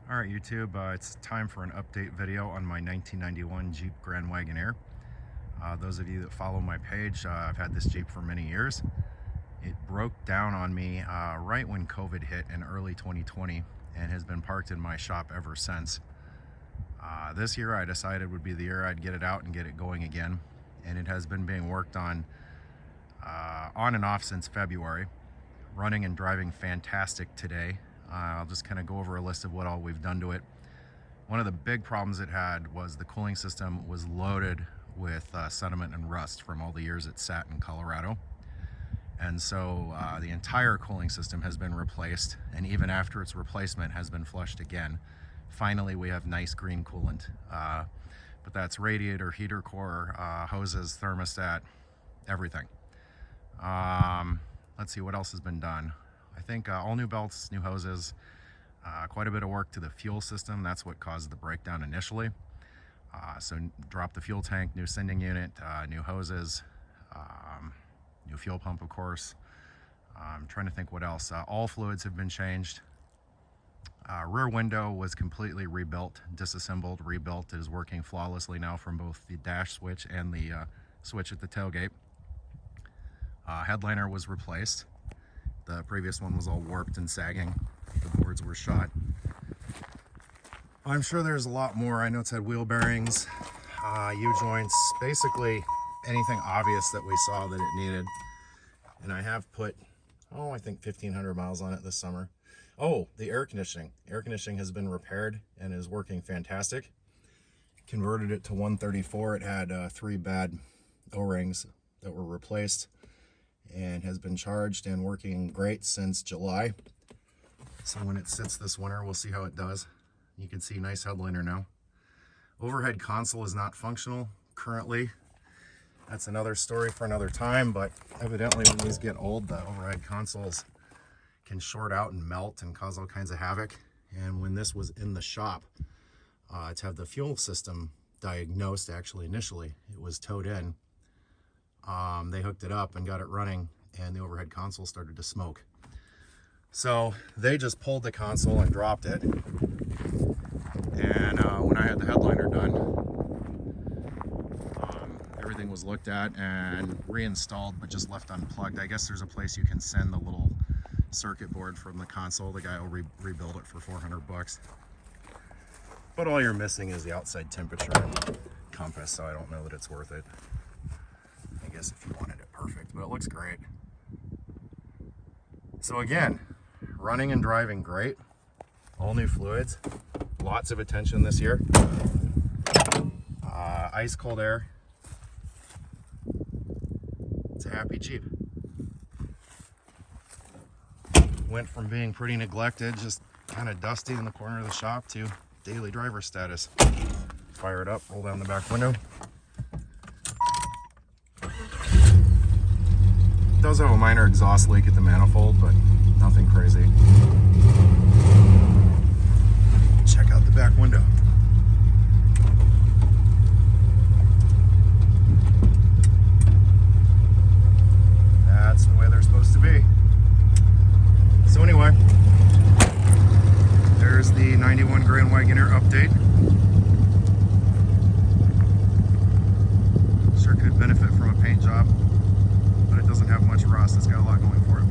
Alright YouTube, it's time for an update video on my 1991 Jeep Grand Wagoneer. Those of you that follow my page, I've had this Jeep for many years. It broke down on me right when COVID hit in early 2020 and has been parked in my shop ever since. This year I decided would be the year I'd get it out and get it going again, and it has been being worked on and off since February. Running and driving fantastic today. I'll just kind of go over a list of what all we've done to it. One of the big problems it had was the cooling system was loaded with sediment and rust from all the years it sat in Colorado. And so the entire cooling system has been replaced, and even after its replacement has been flushed again. Finally, we have nice green coolant. But that's radiator, heater core, hoses, thermostat, everything. Let's see what else has been done. I think all new belts, new hoses, quite a bit of work to the fuel system. That's what caused the breakdown initially. So drop the fuel tank, new sending unit, new hoses, new fuel pump, of course. I'm trying to think what else. All fluids have been changed. Rear window was completely rebuilt, disassembled, rebuilt. It is working flawlessly now from both the dash switch and the switch at the tailgate. Headliner was replaced. The previous one was all warped and sagging. The boards were shot. I'm sure there's a lot more. I know it's had wheel bearings, U-joints, basically anything obvious that we saw that it needed. And I have put, I think 1,500 miles on it this summer. Oh, the air conditioning. Air conditioning has been repaired and is working fantastic. Converted it to 134. It had 3 bad O-rings that were replaced, and has been charged and working great since July. So when it sits this winter, we'll see how it does. You can see nice headliner now. Overhead console is not functional currently. That's another story for another time, but evidently when these get old, the overhead consoles can short out and melt and cause all kinds of havoc. And when this was in the shop, to have the fuel system diagnosed, actually initially, it was towed in. They hooked it up and got it running, and the overhead console started to smoke. So they just pulled the console and dropped it. And when I had the headliner done, everything was looked at and reinstalled, but just left unplugged. I guess there's a place you can send the little circuit board from the console. The guy will rebuild it for 400 bucks. But all you're missing is the outside temperature and compass, so I don't know that it's worth it. I guess if you wanted it perfect, but it looks great. So again, running and driving great. All new fluids, lots of attention this year. Ice cold air. It's a happy Jeep. Went from being pretty neglected, just kind of dusty in the corner of the shop, to daily driver status. Fire it up, roll down the back window. It does have a minor exhaust leak at the manifold, but nothing crazy. Check out the back window. That's the way they're supposed to be. So anyway, there's the 91 Grand Wagoneer update. Sure could benefit from a paint job, but it doesn't have much rust. It's got a lot going for it.